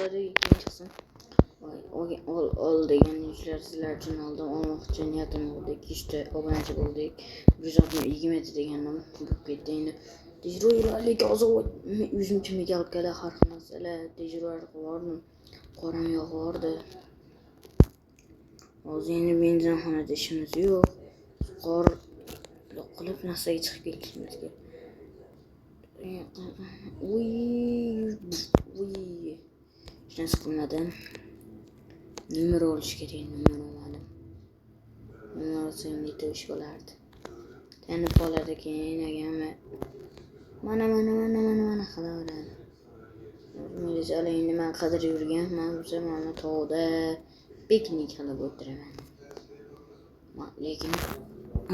videolardagi keyin chiqsin. Ol degan ishlar sizlar uchun oldim. Olmoqchi niyatim bo'ldi. 200 ta obunachi bo'ldik. 120 degandim. Bo'lib ketdi endi. Tejrobalarlik ozod 100 migalkada har xil narsalar tejrobalar qildim. Qoram yog'ordi. Hozir endi benzinxonada ishimiz yo'q. Qor qilib narsaga chiqib ketishimiz kerak. Uy. Hech narsa qilmadim. Numara olish kerak, numara olmadim. Numara olsam bitta ish bo'lardi. Tanib qoladi keyin agami. Mana qilaveradi. Milisiyalar endi men qidirib yurganman, mana tog'da piknik qilib o'tiraman. Lekin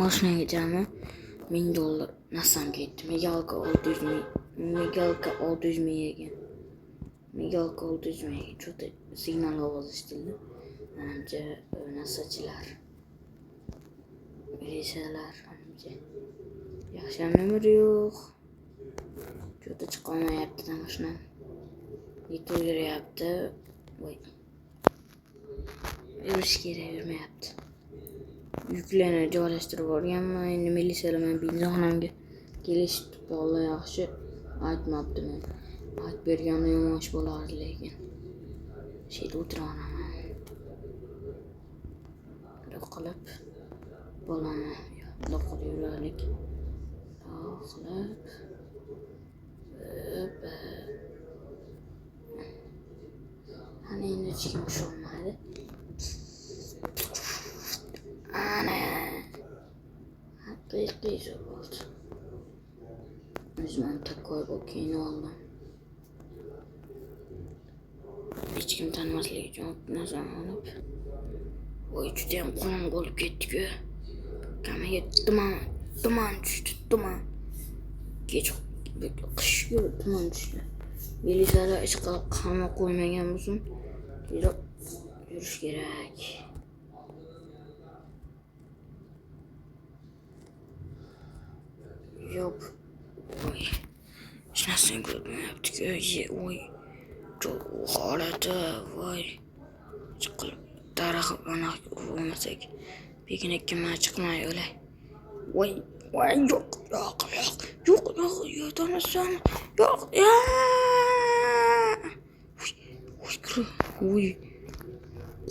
mashinaga jami $1000 narsam ketdi. Migalka 600 ming. Migalka 600 ming ekan. Migalka 600 ming. Cho'ta signal ovoz eshitildi. Ancha narsachilar. Milisiyalar ancha. Yaxshi numar yo'q. Cho'ta chiqolmayapti mashina. Yetib yuryapti. Voy. Yurish kerak, yurmayapti. Yuklarni joylashtirib olganman. Endi milisiyalar men benzinxonamga kelishdi. Bola yaxshi aytmabdi men. Aytib berganda yomon ish bo'lardi lekin. Sheyda o'tiraman. Qilib bolani do'qib yuraylik. Qilib ana endi hech kim tusholmaydi. Ana haqiqiy bo'ldi. O'zim takoy bo'lgan oldim. Hech kim tanimasligi uchun nazar olib. Voy juda ham qorong'u bo'lib ketdi-ku. Kamaga tuman tushdi, tuman. Kech qishga tuman tushdi. Milisiyalar ish qilib qamab qo'ymagan bo'lsin. Yurish kerak. Yo'q. Voy. Hech narsani ko'rmayapti-ku. Voy. Holati voy. Chiqib daraxt mana urmasak. Piknikka men chiqmay o'lay. Voy yo'q. Yo'qolmasam. Yo'q. Voy.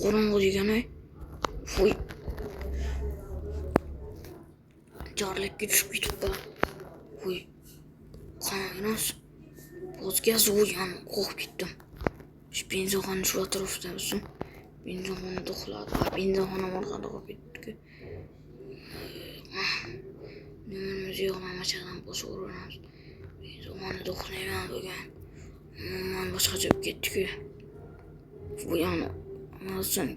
Qorong'u degan-ay. Voy. Jarlikka tushib ketibdi. Voy. Qanaqa O'zgaz o'yan qo'rqib ketdim. Shu benzinxona shu atrofda bo'lsin. Benzinxonada uxladi. Benzinxona orqada qolib ketdi. Nimaimiz yo'q, mamachadan boshqaruvramiz. Benzinxonada uxlayman degan. Umuman boshqacha bo'lib ketdi-ku. Bu yana masan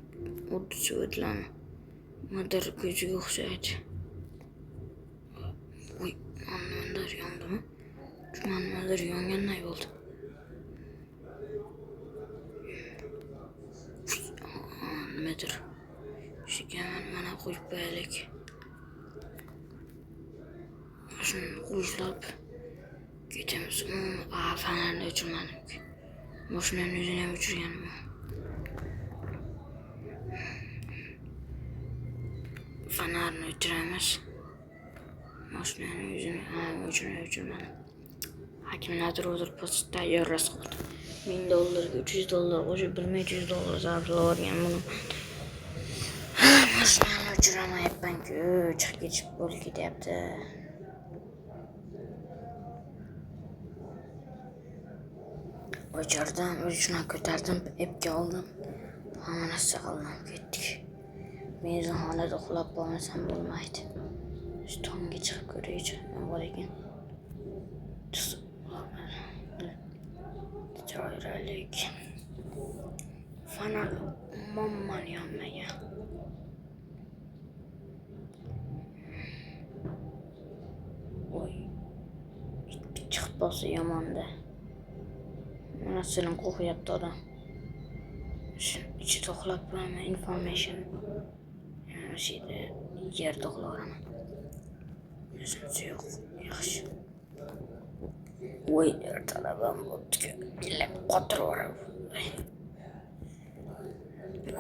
o'tdi so'tlarni. Madar ko'chiga o'xshaydi. Voy, nimadir yondimi? Nimadir yonganday bo'ldi. Nimadir. Shikaman mana qo'yib qo'yaylik. Shuni qo'yishlar ketamiz. Fanarni o'chirmadim. Mashinani o'zini ham o'chirganman. Fanarni o'chiramiz. Mashinani o'zini ham o'chirmadim. Hakimlar o'zir post tayyorlas qildi. $1000 $300 qo'shib $100 zarb olgan buni. Mashinani o'chiramayapman-ku, chiqib ketib bo'lib ketyapti. O'chirdim, o'zini ko'tardim, epga oldim. Hamma narsa qildim, ketdik. Benzinxonada uxlab qolmasam bo'lmaydi. Shu tomga chiqib ko'raychi, nima bor ekan. Joylik. Fanar momman yonmagan. Voy. Chiqib qolsa yomonda. Narsadan qo'rqyapti odam. Shu ichida uxlab qolaman, information. Shida yerda uxlayman. O'zimcha yo'q, yaxshi. Voy, ertalabam o'tdi. Bilib qotirib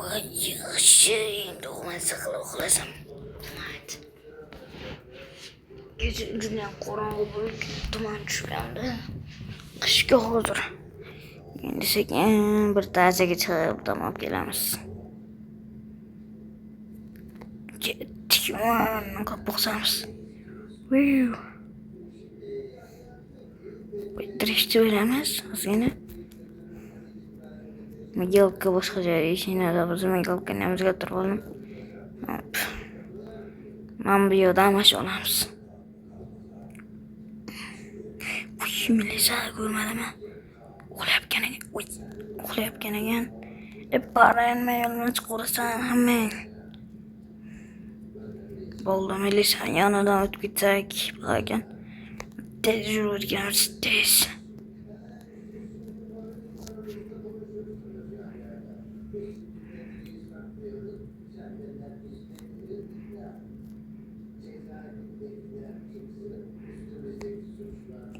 Vay yaxshi, endi o'g'maysa qilib uxlasam. Mayli. Kecha juda qorong'u bo'lib tuman tushgandi. Qishga hozir. Endi sekin bir tazaga chiqib dam olib kelamiz. Ketdik, qo'rqsamiz. Viu. Bitirishni bilamiz, ozgina. Migelka boshqa joyda ishinada biz Migelkani ham o'zgartirib oldim. Mana bu yerda mash olamiz. Milisa ko'rmadimmi? Uxlayotgan ekan. Parayinmay yo'ldan chiqaversan hammang. Bo'ldi, Milisa yonidan o'tib ketsak, ekan. Tez yurganimiz tez.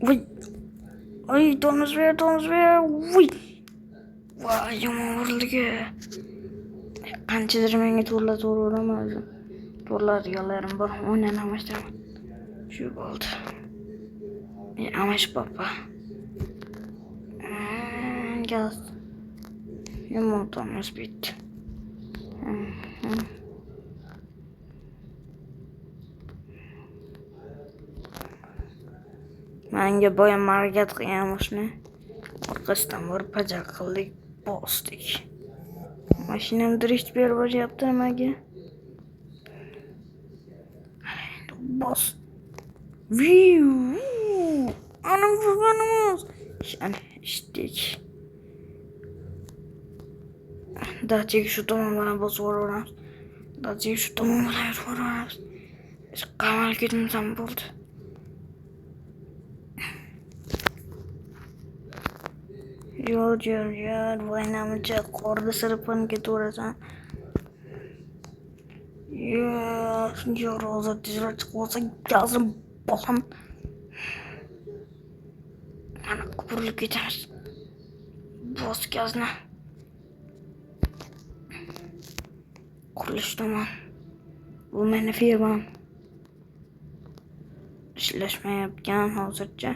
Uy. Ay, domuz ver. Uy. Vay, yomon urildi. Qanchadir menga to'g'rilab to'g'riladiganlarim bor. O'ynanamasdan. Shu bo'ldi. Amash papa. Gaz. Yomon tomos bitdi. Menga boyam harakat qilgan mashina. Orqasidan bir pajak qildik, bosdik. Mashinam drift berib boryapti nimaga? Bos. Viu. Ana vurganimiz. Ana ishdik. Dachiga shu tomon bilan bosib yuboramiz. Dachiga shu tomon bilan yuboramiz. Qamal ketmasam bo'ldi. Yur, voynamcha qorda sirpan ketaversan. Yur, hozir tezroq chiqib olsa gazim boqam. Ana qurilib ketamiz. Bos gazni. Qurilish tomon. Bu meni firmam. Ishlashmayotgan hozircha.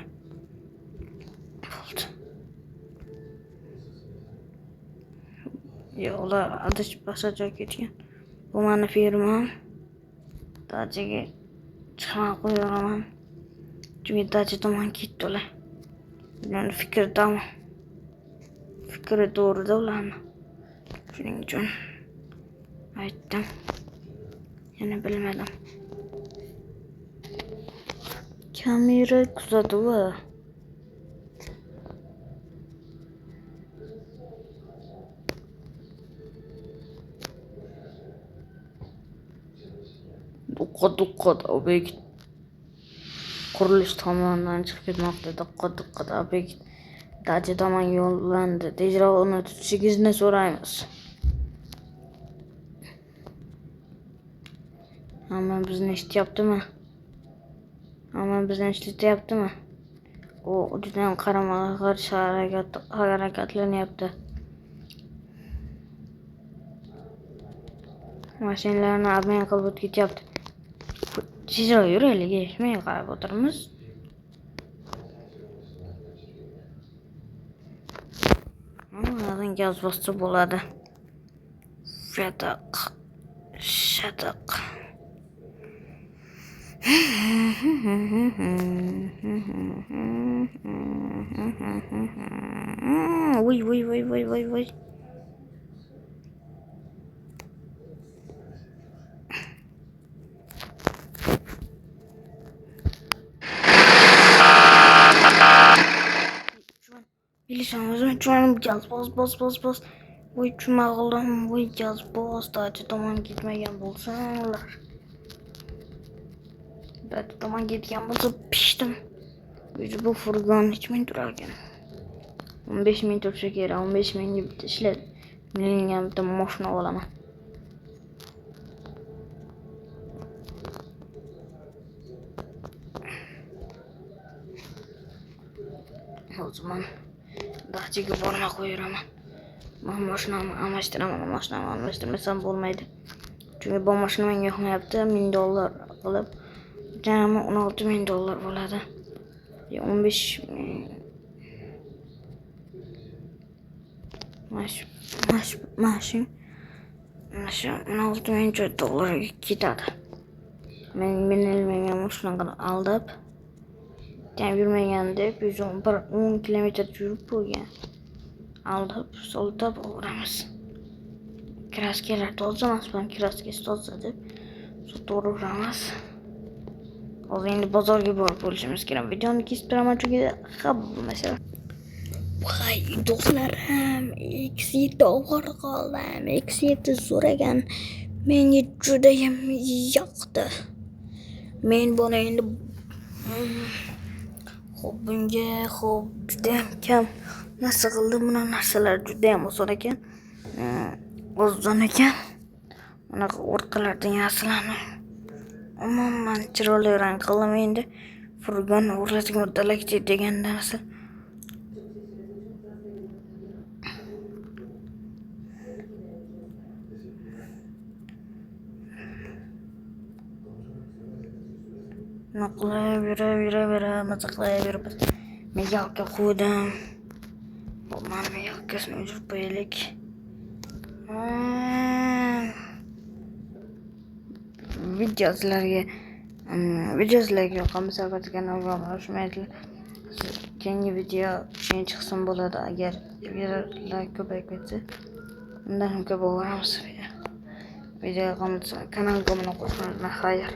Ular adashib boshqa joyga ketgan. Bu meni firmam. Dachiga chiqmay qo'yaman. Chunki dachi tomon ketdi ular. Ularni fikri to'g'rida ularni. Shuning uchun aytdim. Yana bilmadim. Kamera kuzatuvi. Diqqat, obyekt qurilish tomonidan chiqib ketmoqda. Diqqat, obyekt dachi tomon yo'llandi. Tezroq uni tutishingizni so'raymiz. Hamma bizni eshityaptimi? U juda qarama-qarshi harakatlanyapti. Mashinalarni obmen qilib o'tib ketyapti. Tezroq yuraylik, eshitmay qarab o'tiramiz. Mana gaz bossa bo'ladi. Shataq. Voy. Bilishim chuan gaz bos. Voy chumag'ildim. Voy gaz bos. Dachi tomon ketmagan bo'lsalar. Dachi tomon ketgan bo'lsa pishdim. Bu furgon hech men turar ekan. 15 ming tursa kerak. 15 mingga bitta ishlab menga bitta mashina olaman. Hozir men dachiga borma qo'yiraman. Ben mashinamı almashtirmasam bo'lmaydi. Chunki bu mashina menga yoqmayapti. $1000 qilib jami $16,000 bo'ladi. 15 mashina $16,000 ketadi. Men ilmengan shunaqa aldab jam yurmagan deb 10 kilometr yurib bo'lgan. Aldab soldab o'ramiz. Kraskalar toza emas, ben kraskasi toza deb sotib o'ramiz. Hozir endi bozorga borib bo'lishimiz kerak. Videoni kesib turaman chunki xab mesela. Hay do'stlarim, X7 ovora qoldim. X7 so'ragan menga juda ham yoqdi. Men buni endi bunga juda ham kam narsa qildim. Buni narsalar juda ham oson ekan. Ozon ekan. Bunaqa o'rqalardan yasalanib. Umuman chiroyli rang qildim endi. Furgon o'rlatib moddalakchi degan narsa. Naqlayvera, maza qilaverib. Miyakka qo'ydim. Bu mana miyakkasini o'chirib qo'yaylik. Videolarga yoqqanmisa albatta kanalga obuna bo'lmaydi. Keyingi video chiqsin bo'ladi agar like ko'payib ketsa. Undan ham ko'p o'ramiz. Video yoqqanmisa kanalga obuna bo'linglar. Xayr.